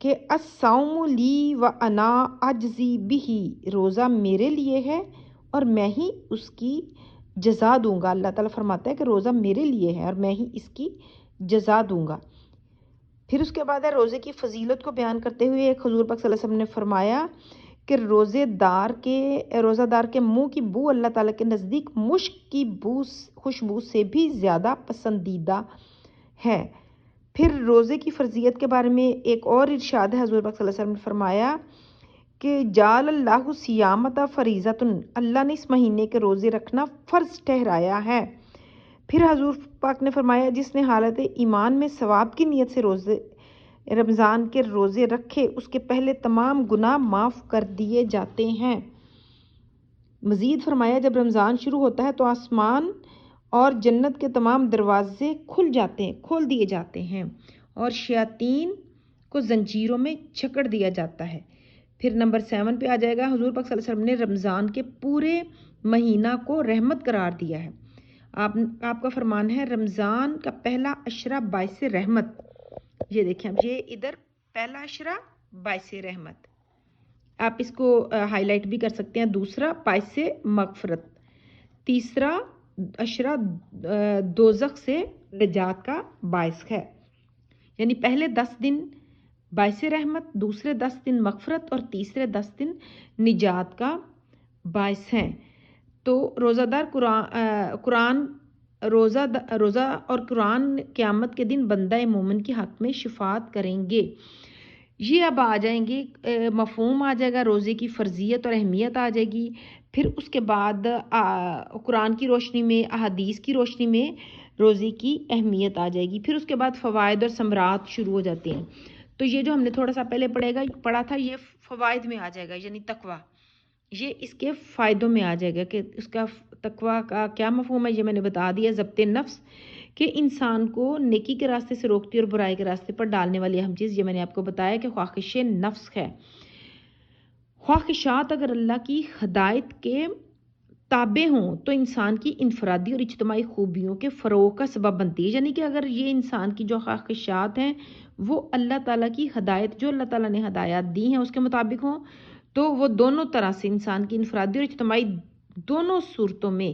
کہ الصوم لی و انا اجزی بہی، روزہ میرے لیے ہے اور میں ہی اس کی جزا دوں گا۔ اللہ تعالیٰ فرماتا ہے کہ روزہ میرے لیے ہے اور میں ہی اس کی جزا دوں گا۔ پھر اس کے بعد ہے روزے کی فضیلت کو بیان کرتے ہوئے ایک حضور پاک صلی اللہ علیہ وسلم نے فرمایا کہ روزہ دار کے منہ کی بو اللہ تعالیٰ کے نزدیک مشک کی خوشبو سے بھی زیادہ پسندیدہ ہے۔ پھر روزے کی فرضیت کے بارے میں ایک اور ارشاد ہے، حضور پاک صلی اللہ علیہ وسلم نے فرمایا کہ جعل اللہ صیامت فریضۃ، اللہ نے اس مہینے کے روزے رکھنا فرض ٹھہرایا ہے۔ پھر حضور پاک نے فرمایا جس نے حالت ایمان میں ثواب کی نیت سے رمضان کے روزے رکھے اس کے پہلے تمام گناہ معاف کر دیے جاتے ہیں۔ مزید فرمایا جب رمضان شروع ہوتا ہے تو آسمان اور جنت کے تمام دروازے کھول دیے جاتے ہیں اور شیاطین کو زنجیروں میں جکڑ دیا جاتا ہے۔ پھر نمبر 7 پہ آ جائے گا، حضور پاک صلی اللہ علیہ وسلم نے رمضان کے پورے مہینہ کو رحمت قرار دیا ہے۔ آپ کا فرمان ہے رمضان کا پہلا عشرہ باعث رحمت، یہ دیکھیں اب یہ ادھر پہلا عشرہ باعث رحمت، آپ اس کو ہائی لائٹ بھی کر سکتے ہیں۔ دوسرا باعث مغفرت، تیسرا عشرہ دوزخ سے نجات کا باعث ہے، یعنی پہلے 10 دن باعث رحمت، دوسرے 10 دن مغفرت اور تیسرے 10 دن نجات کا باعث ہیں۔ تو روزہ اور قرآن قیامت کے دن بندہ مومن کے حق میں شفاعت کریں گے۔ یہ اب آ جائیں گے، مفہوم آ جائے گا، روزے کی فرضیت اور اہمیت آ جائے گی۔ پھر اس کے بعد قرآن کی روشنی میں، احادیث کی روشنی میں روزے کی اہمیت آ جائے گی۔ پھر اس کے بعد فوائد اور ثمرات شروع ہو جاتے ہیں۔ تو یہ جو ہم نے تھوڑا سا پہلے پڑھا تھا یہ فوائد میں آ جائے گا، یعنی تقویٰ، یہ اس کے فائدوں میں آ جائے گا کہ اس کا تقویٰ کا کیا مفہوم ہے، یہ میں نے بتا دیا۔ ضبط نفس، کہ انسان کو نیکی کے راستے سے روکتی اور برائی کے راستے پر ڈالنے والی اہم چیز، یہ میں نے آپ کو بتایا کہ خواہش نفس ہے۔ خواہشات اگر اللہ کی ہدایت کے تابع ہوں تو انسان کی انفرادی اور اجتماعی خوبیوں کے فروغ کا سبب بنتی ہے، یعنی کہ اگر یہ انسان کی جو خواہشات ہیں وہ اللہ تعالیٰ کی ہدایت، جو اللہ تعالیٰ نے ہدایات دی ہیں اس کے مطابق ہوں، تو وہ دونوں طرح سے انسان کی انفرادی اور اجتماعی دونوں صورتوں میں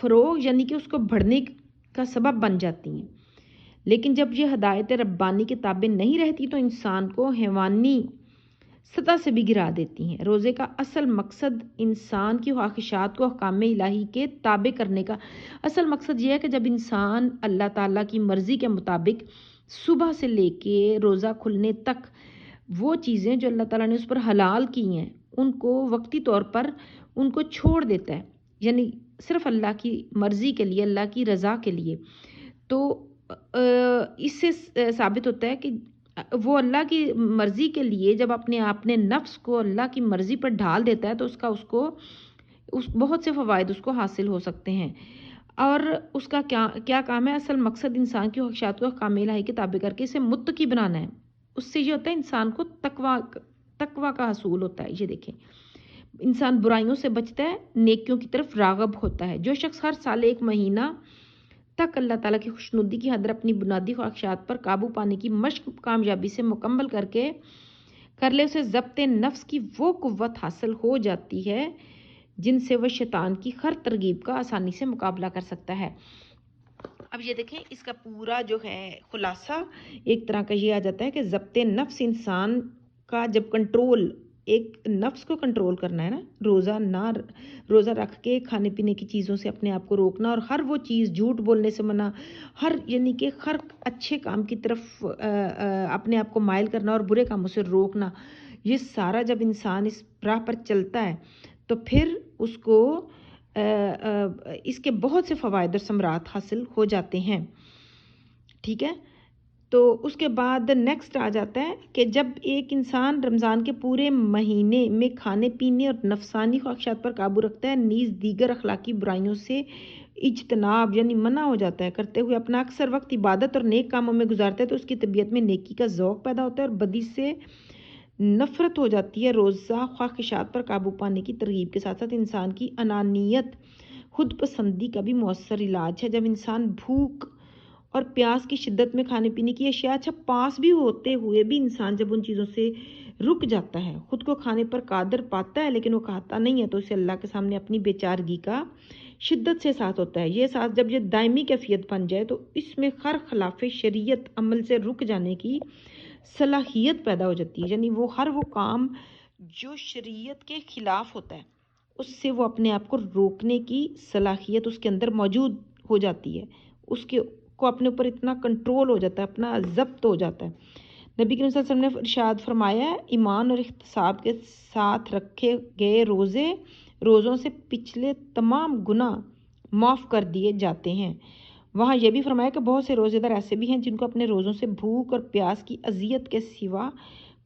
فروغ، یعنی کہ اس کو بڑھنے کا سبب بن جاتی ہیں۔ لیکن جب یہ ہدایت ربانی کے تابع نہیں رہتی تو انسان کو حیوانی سطح سے بھی گرا دیتی ہیں۔ روزے کا اصل مقصد انسان کی خواہشات کو احکام الہی کے تابع کرنے کا اصل مقصد یہ ہے کہ جب انسان اللہ تعالیٰ کی مرضی کے مطابق صبح سے لے کے روزہ کھلنے تک وہ چیزیں جو اللہ تعالیٰ نے اس پر حلال کی ہیں ان کو وقتی طور پر ان کو چھوڑ دیتا ہے، یعنی صرف اللہ کی مرضی کے لیے، اللہ کی رضا کے لیے، تو اس سے ثابت ہوتا ہے کہ وہ اللہ کی مرضی کے لیے جب اپنے نفس کو اللہ کی مرضی پر ڈھال دیتا ہے تو اس کو بہت سے فوائد اس کو حاصل ہو سکتے ہیں۔ اور اس کا کیا کام ہے؟ اصل مقصد انسان کی خواہشات کو احکام الہی کے تابع کر کے اسے متقی بنانا ہے۔ اس سے یہ ہوتا ہے انسان کو تقویٰ کا حصول ہوتا ہے۔ یہ دیکھیں انسان برائیوں سے بچتا ہے، نیکیوں کی طرف راغب ہوتا ہے۔ جو شخص ہر سال 1 مہینہ تک اللہ تعالیٰ کی خوشنودی کی حدر اپنی بنیادی خواہشات پر قابو پانے کی مشق کامیابی سے مکمل کر لے، اسے ضبط نفس کی وہ قوت حاصل ہو جاتی ہے جن سے وہ شیطان کی ہر ترغیب کا آسانی سے مقابلہ کر سکتا ہے۔ اب یہ دیکھیں اس کا پورا جو ہے خلاصہ ایک طرح کا یہ آ جاتا ہے کہ ضبط نفس انسان کا جب کنٹرول، ایک نفس کو کنٹرول کرنا ہے نا، روزہ رکھ کے کھانے پینے کی چیزوں سے اپنے آپ کو روکنا اور ہر وہ چیز، جھوٹ بولنے سے منع، یعنی کہ ہر اچھے کام کی طرف اپنے آپ کو مائل کرنا اور برے کاموں سے روکنا، یہ سارا جب انسان اس راہ پر چلتا ہے تو پھر اس کو اس کے بہت سے فوائد اور ثمرات حاصل ہو جاتے ہیں۔ ٹھیک ہے، تو اس کے بعد نیکسٹ آ جاتا ہے کہ جب ایک انسان رمضان کے پورے مہینے میں کھانے پینے اور نفسانی خواہشات پر قابو رکھتا ہے، نیز دیگر اخلاقی برائیوں سے اجتناب یعنی منع ہو جاتا ہے، کرتے ہوئے اپنا اکثر وقت عبادت اور نیک کاموں میں گزارتا ہے، تو اس کی طبیعت میں نیکی کا ذوق پیدا ہوتا ہے اور بدی سے نفرت ہو جاتی ہے۔ روزہ خواہشات پر قابو پانے کی ترغیب کے ساتھ ساتھ انسان کی انانیت، خود پسندی کا بھی مؤثر علاج ہے۔ جب انسان بھوک اور پیاس کی شدت میں کھانے پینے کی اشیاء اچھا پاس بھی ہوتے ہوئے بھی انسان جب ان چیزوں سے رک جاتا ہے، خود کو کھانے پر قادر پاتا ہے لیکن وہ کھاتا نہیں ہے، تو اسے اللہ کے سامنے اپنی بے چارگی کا شدت سے احساس ہوتا ہے۔ یہ احساس جب یہ دائمی کیفیت بن جائے تو اس میں ہر خلاف شریعت عمل سے رک جانے کی صلاحیت پیدا ہو جاتی ہے، یعنی وہ کام جو شریعت کے خلاف ہوتا ہے اس سے وہ اپنے آپ کو روکنے کی صلاحیت اس کے اندر موجود ہو جاتی ہے، اس کو اپنے اوپر اتنا کنٹرول ہو جاتا ہے، اپنا ضبط ہو جاتا ہے۔ نبی کریم صلی اللہ علیہ وسلم نے ارشاد فرمایا ہے، ایمان اور احتساب کے ساتھ رکھے گئے روزوں سے پچھلے تمام گناہ معاف کر دیے جاتے ہیں۔ وہاں یہ بھی فرمایا کہ بہت سے روزے دار ایسے بھی ہیں جن کو اپنے روزوں سے بھوک اور پیاس کی اذیت کے سوا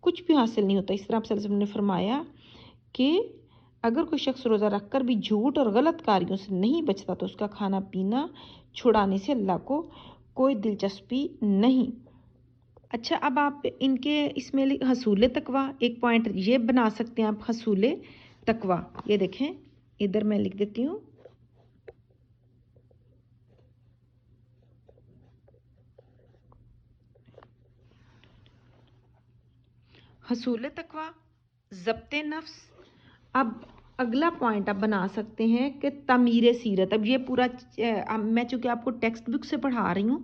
کچھ بھی حاصل نہیں ہوتا۔ اس طرح آپ صلی اللہ علیہ وسلم نے فرمایا کہ اگر کوئی شخص روزہ رکھ کر بھی جھوٹ اور غلط کاریوں سے نہیں بچتا تو اس کا کھانا پینا چھڑانے سے اللہ کو کوئی دلچسپی نہیں۔ اچھا، اب آپ ان کے اس میں حصول تقویٰ ایک پوائنٹ یہ بنا سکتے ہیں آپ، حصول تقویٰ، یہ دیکھیں ادھر میں لکھ دیتی ہوں، حصول تقویٰ، ضبط نفس۔ اب اگلا پوائنٹ آپ بنا سکتے ہیں کہ تعمیر سیرت۔ اب یہ پورا میں چونکہ آپ کو ٹیکسٹ بک سے پڑھا رہی ہوں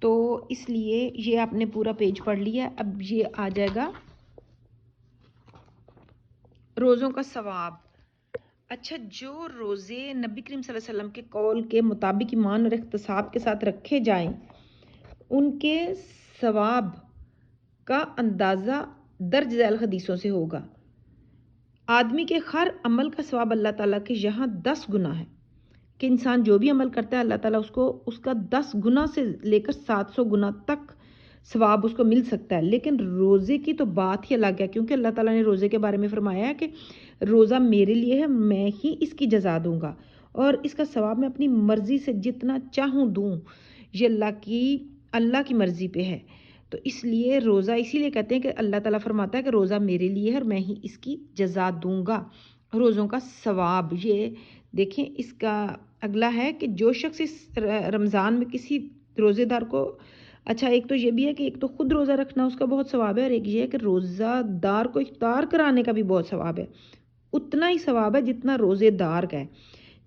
تو اس لیے یہ آپ نے پورا پیج پڑھ لیا۔ اب یہ آ جائے گا روزوں کا ثواب۔ اچھا، جو روزے نبی کریم صلی اللہ علیہ وسلم کے قول کے مطابق ایمان اور احتساب کے ساتھ رکھے جائیں ان کے ثواب کا اندازہ درج ذیل حدیثوں سے ہوگا۔ آدمی کے ہر عمل کا ثواب اللہ تعالیٰ کے یہاں 10 گنا ہے، کہ انسان جو بھی عمل کرتا ہے اللہ تعالیٰ اس کو اس کا 10 گنا سے لے کر 700 گنا تک ثواب اس کو مل سکتا ہے۔ لیکن روزے کی تو بات ہی الگ ہے، کیونکہ اللہ تعالیٰ نے روزے کے بارے میں فرمایا ہے کہ روزہ میرے لیے ہے، میں ہی اس کی جزا دوں گا اور اس کا ثواب میں اپنی مرضی سے جتنا چاہوں دوں، یہ اللہ کی مرضی پہ ہے۔ تو اس لیے روزہ اسی لیے کہتے ہیں کہ اللہ تعالیٰ فرماتا ہے کہ روزہ میرے لیے ہے اور میں ہی اس کی جزا دوں گا۔ روزوں کا ثواب یہ دیکھیں، اس کا اگلا ہے کہ جو شخص اس رمضان میں کسی روزے دار کو، اچھا ایک تو یہ بھی ہے کہ ایک تو خود روزہ رکھنا اس کا بہت ثواب ہے، اور ایک یہ ہے کہ روزہ دار کو افطار کرانے کا بھی بہت ثواب ہے، اتنا ہی ثواب ہے جتنا روزے دار کا ہے۔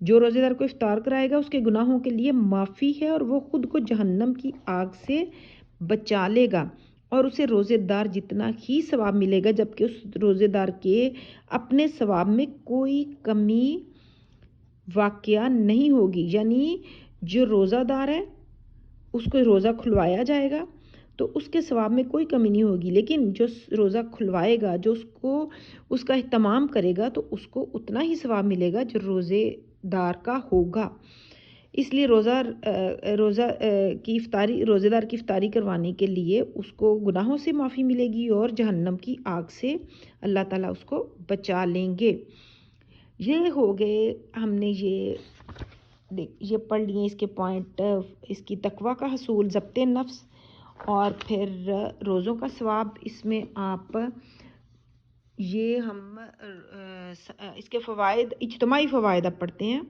جو روزے دار کو افطار کرائے گا اس کے گناہوں کے لیے معافی ہے اور وہ خود کو جہنم کی آگ سے بچا لے گا، اور اسے روزے دار جتنا ہی ثواب ملے گا، جبکہ اس روزے دار کے اپنے ثواب میں کوئی کمی واقعہ نہیں ہوگی۔ یعنی جو روزہ دار ہے اس کو روزہ کھلوایا جائے گا تو اس کے ثواب میں کوئی کمی نہیں ہوگی، لیکن جو روزہ کھلوائے گا، جو اس کا اہتمام کرے گا، تو اس کو اتنا ہی ثواب ملے گا جو روزے دار کا ہوگا۔ اس لیے روزہ روزے دار کی افطاری کروانے کے لیے اس کو گناہوں سے معافی ملے گی اور جہنم کی آگ سے اللہ تعالیٰ اس کو بچا لیں گے۔ یہ ہو گئے، ہم نے یہ پڑھ لیے اس کے پوائنٹ، اس کی تقویٰ کا حصول، ضبط نفس اور پھر روزوں کا ثواب۔ اس میں آپ ہم اس کے فوائد، اجتماعی فوائد آپ پڑھتے ہیں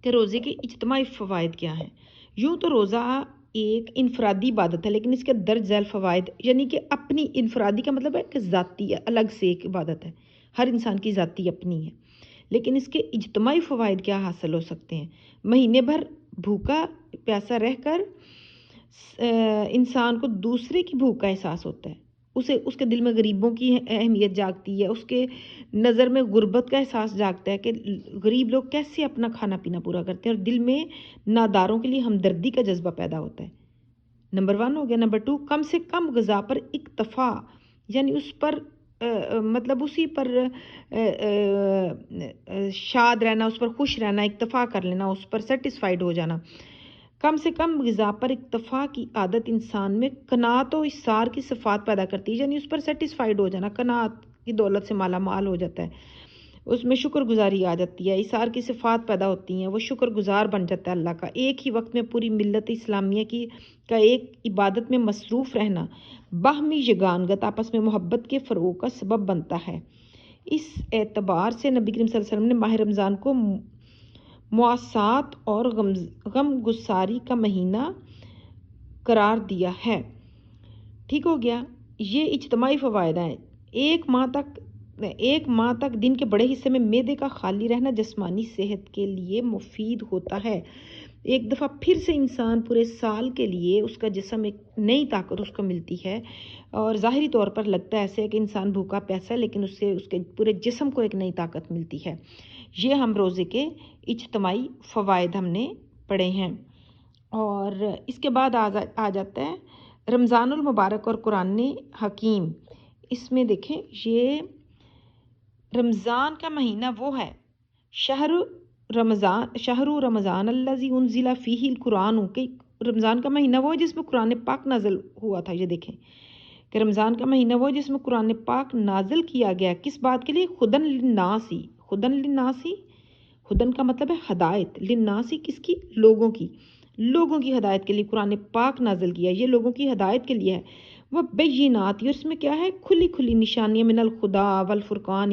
کہ روزے کے اجتماعی فوائد کیا ہیں۔ یوں تو روزہ ایک انفرادی عبادت ہے، لیکن اس کے درج ذیل فوائد، یعنی کہ اپنی انفرادی کا مطلب ہے کہ ذاتی الگ سے ایک عبادت ہے، ہر انسان کی ذاتی اپنی ہے، لیکن اس کے اجتماعی فوائد کیا حاصل ہو سکتے ہیں۔ مہینے بھر بھوکا پیاسا رہ کر انسان کو دوسرے کی بھوک کا احساس ہوتا ہے، اس کے دل میں غریبوں کی اہمیت جاگتی ہے، اس کے نظر میں غربت کا احساس جاگتا ہے کہ غریب لوگ کیسے اپنا کھانا پینا پورا کرتے ہیں، اور دل میں ناداروں کے لیے ہمدردی کا جذبہ پیدا ہوتا ہے۔ نمبر 1 ہو گیا۔ نمبر 2، کم سے کم غذا پر اکتفا، یعنی اس پر مطلب اسی پر شاد رہنا، اس پر خوش رہنا، اکتفا کر لینا، اس پر سیٹسفائیڈ ہو جانا۔ کم سے کم غذا پر اکتفا کی عادت انسان میں قناعت و اثار کی صفات پیدا کرتی ہے، یعنی اس پر سیٹسفائیڈ ہو جانا، قناعت کی دولت سے مالا مال ہو جاتا ہے، اس میں شکر گزاری آ جاتی ہے، اثار کی صفات پیدا ہوتی ہیں، وہ شکر گزار بن جاتا ہے اللہ کا۔ ایک ہی وقت میں پوری ملت اسلامیہ کا ایک عبادت میں مصروف رہنا باہمی یگانگت، آپس میں محبت کے فروغ کا سبب بنتا ہے۔ اس اعتبار سے نبی کریم صلی اللہ علیہ وسلم نے ماہ رمضان کو مواسات اور غم گساری کا مہینہ قرار دیا ہے۔ ٹھیک ہو گیا، یہ اجتماعی فوائد ہیں۔ ایک ماہ تک دن کے بڑے حصے میں معدے کا خالی رہنا جسمانی صحت کے لیے مفید ہوتا ہے۔ ایک دفعہ پھر سے انسان پورے سال کے لیے اس کا جسم ایک نئی طاقت اس کو ملتی ہے، اور ظاہری طور پر لگتا ہے ایسے کہ انسان بھوکا پیاسا ہے، لیکن اس سے اس کے پورے جسم کو ایک نئی طاقت ملتی ہے۔ یہ ہم روزے کے اجتماعی فوائد ہم نے پڑھے ہیں۔ اور اس کے بعد آ جاتا ہے رمضان المبارک اور قرآن حکیم۔ اس میں دیکھیں، یہ رمضان کا مہینہ وہ ہے، شہر رمضان الذی انزل فیہ القرآن، کہ رمضان کا مہینہ وہ ہے جس میں قرآن پاک نازل ہوا تھا۔ یہ دیکھیں کہ رمضان کا مہینہ وہ ہے جس میں قرآن پاک نازل کیا گیا، کس بات کے لیے؟ ہدن للناس، ہدن کا مطلب ہے ہدایت، للناس کس کی؟ لوگوں کی ہدایت کے لیے قرآن پاک نازل کیا، یہ لوگوں کی ہدایت کے لیے ہے۔ وہ بینات، یہ اس میں کیا ہے؟ کھلی کھلی نشانیاں، من الخدا والفرقان،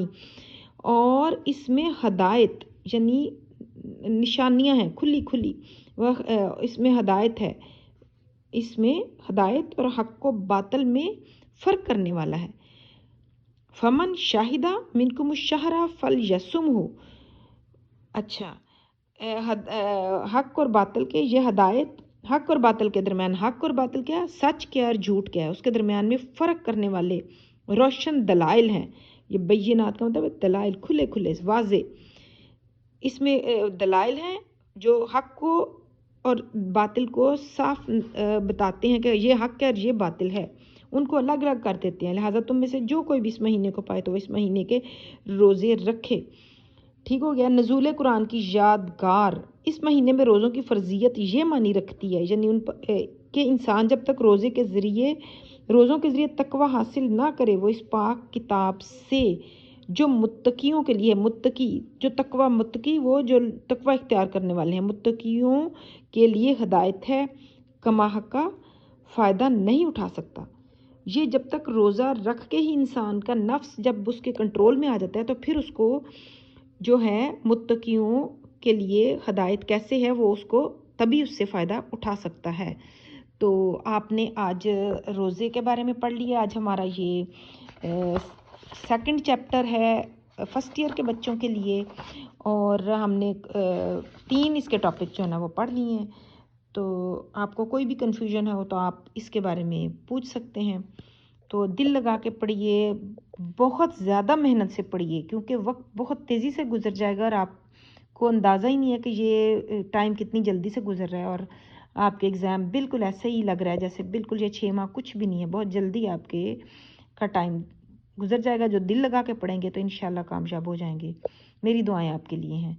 اور اس میں ہدایت یعنی نشانیاں ہیں کھلی کھلی، اس میں ہدایت ہے، اس میں ہدایت اور حق و باطل میں فرق کرنے والا ہے۔ فمن شاہدہ منکم الشہر فلیصمہ، اچھا، حق اور باطل کے، یہ ہدایت حق اور باطل کے درمیان، حق اور باطل کیا؟ سچ کیا اور جھوٹ کیا ہے، اس کے درمیان میں فرق کرنے والے روشن دلائل ہیں۔ یہ بینات کا مطلب دلائل، کھلے کھلے واضح، اس میں دلائل ہیں جو حق کو اور باطل کو صاف بتاتے ہیں کہ یہ حق ہے اور یہ باطل ہے، ان کو الگ الگ کر دیتے ہیں۔ لہٰذا تم میں سے جو کوئی بھی اس مہینے کو پائے تو وہ اس مہینے کے روزے رکھے۔ ٹھیک ہو گیا۔ نزول قرآن کی یادگار، اس مہینے میں روزوں کی فرضیت یہ معنی رکھتی ہے، یعنی کہ انسان جب تک روزوں کے ذریعے تقوی حاصل نہ کرے، وہ اس پاک کتاب سے جو متقیوں کے لیے، متقی وہ جو تقوی اختیار کرنے والے ہیں، متقیوں کے لیے ہدایت ہے، کما حق کا فائدہ نہیں اٹھا سکتا۔ یہ جب تک روزہ رکھ کے ہی انسان کا نفس جب اس کے کنٹرول میں آ جاتا ہے، تو پھر اس کو جو ہے متقیوں کے لیے ہدایت کیسے ہے، وہ اس کو تبھی اس سے فائدہ اٹھا سکتا ہے۔ تو آپ نے آج روزے کے بارے میں پڑھ لیا۔ آج ہمارا یہ سیکنڈ چیپٹر ہے فرسٹ ایئر کے بچوں کے لیے، اور ہم نے 3 اس کے ٹاپک جو ہے نا وہ پڑھ لیے ہیں۔ تو آپ کو کوئی بھی کنفیوژن ہو تو آپ اس کے بارے میں پوچھ سکتے ہیں۔ تو دل لگا کے پڑھیے، بہت زیادہ محنت سے پڑھیے، کیونکہ وقت بہت تیزی سے گزر جائے گا اور آپ کو اندازہ ہی نہیں ہے کہ یہ ٹائم کتنی جلدی سے گزر رہا ہے، اور آپ کے ایگزام بالکل ایسے ہی لگ رہا ہے جیسے بالکل یہ 6 ماہ کچھ بھی نہیں ہے، بہت جلدی آپ کے کا ٹائم گزر جائے گا۔ جو دل لگا کے پڑھیں گے تو انشاءاللہ کامیاب ہو جائیں گے۔ میری دعائیں آپ کے لیے ہیں۔